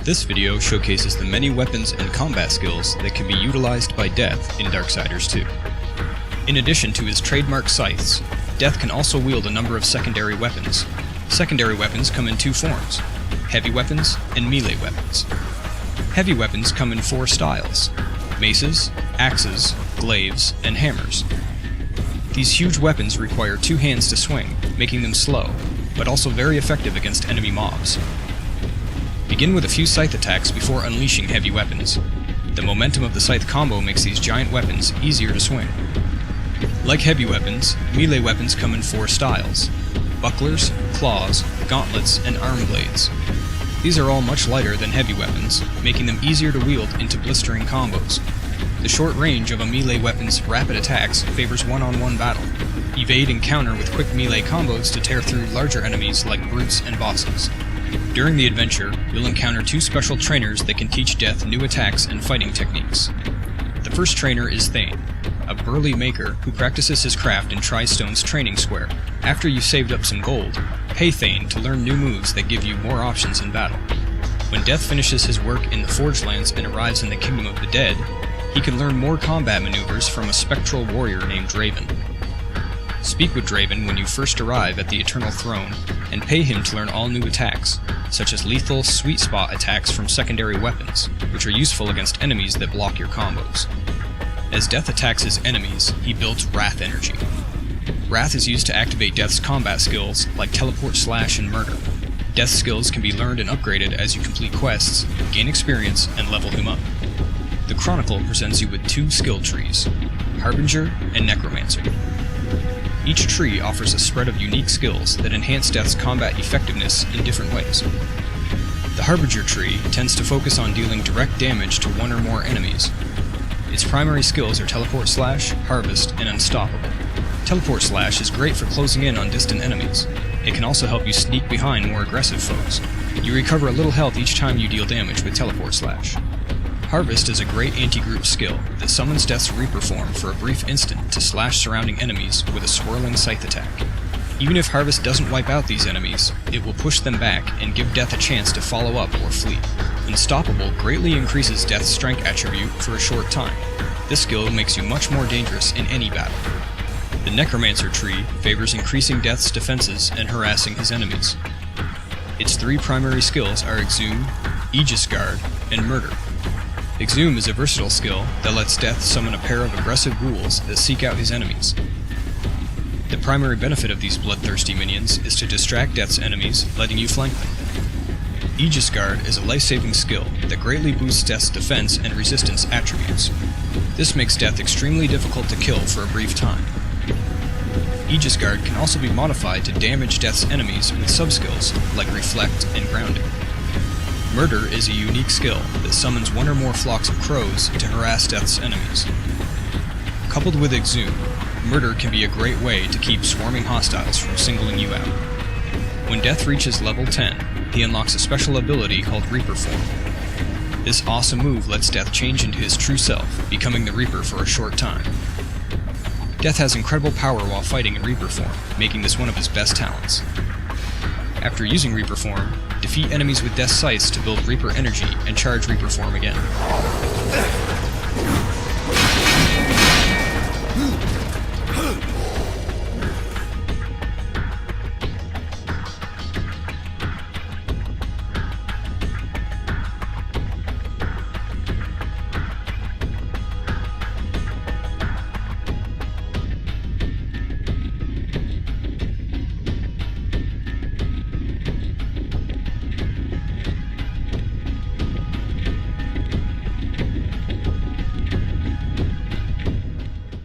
This video showcases the many weapons and combat skills that can be utilized by Death in Darksiders 2. In addition to his trademark scythes, Death can also wield a number of secondary weapons. Secondary weapons come in two forms: heavy weapons and melee weapons. Heavy weapons come in four styles: maces, axes, glaives, and hammers. These huge weapons require two hands to swing, making them slow, but also very effective against enemy mobs. Begin with a few scythe attacks before unleashing heavy weapons. The momentum of the scythe combo makes these giant weapons easier to swing. Like heavy weapons, melee weapons come in four styles: bucklers, claws, gauntlets, and arm blades. These are all much lighter than heavy weapons, making them easier to wield into blistering combos. The short range of a melee weapon's rapid attacks favors one-on-one battle. Evade and counter with quick melee combos to tear through larger enemies like brutes and bosses. During the adventure, you'll encounter two special trainers that can teach Death new attacks and fighting techniques. The first trainer is Thane, a burly maker who practices his craft in Tristone's training square. After you've saved up some gold, pay Thane to learn new moves that give you more options in battle. When Death finishes his work in the Forge Lands and arrives in the Kingdom of the Dead, he can learn more combat maneuvers from a spectral warrior named Draven. Speak with Draven when you first arrive at the Eternal Throne, and pay him to learn all new attacks, such as lethal sweet spot attacks from secondary weapons, which are useful against enemies that block your combos. As Death attacks his enemies, he builds Wrath energy. Wrath is used to activate Death's combat skills like Teleport, Slash, and Murder. Death's skills can be learned and upgraded as you complete quests, gain experience, and level him up. The Chronicle presents you with two skill trees: Harbinger and Necromancer. Each tree offers a spread of unique skills that enhance Death's combat effectiveness in different ways. The Harbinger tree tends to focus on dealing direct damage to one or more enemies. Its primary skills are Teleport, Slash, Harvest, and Unstoppable. Teleport Slash is great for closing in on distant enemies. It can also help you sneak behind more aggressive foes. You recover a little health each time you deal damage with Teleport Slash. Harvest is a great anti-group skill that summons Death's Reaper form for a brief instant to slash surrounding enemies with a swirling scythe attack. Even if Harvest doesn't wipe out these enemies, it will push them back and give Death a chance to follow up or flee. Unstoppable greatly increases Death's strength attribute for a short time. This skill makes you much more dangerous in any battle. The Necromancer tree favors increasing Death's defenses and harassing his enemies. Its three primary skills are Exhume, Aegis Guard, and Murder. Exhume is a versatile skill that lets Death summon a pair of aggressive ghouls that seek out his enemies. The primary benefit of these bloodthirsty minions is to distract Death's enemies, letting you flank them. Aegis Guard is a life-saving skill that greatly boosts Death's defense and resistance attributes. This makes Death extremely difficult to kill for a brief time. Aegis Guard can also be modified to damage Death's enemies with subskills like Reflect and Grounding. Murder is a unique skill that summons one or more flocks of crows to harass Death's enemies. Coupled with Exhume, Murder can be a great way to keep swarming hostiles from singling you out. When Death reaches level 10, he unlocks a special ability called Reaper Form. This awesome move lets Death change into his true self, becoming the Reaper for a short time. Death has incredible power while fighting in Reaper form, making this one of his best talents. After using Reaper form, defeat enemies with Death's Scythes to build Reaper energy and charge Reaper form again.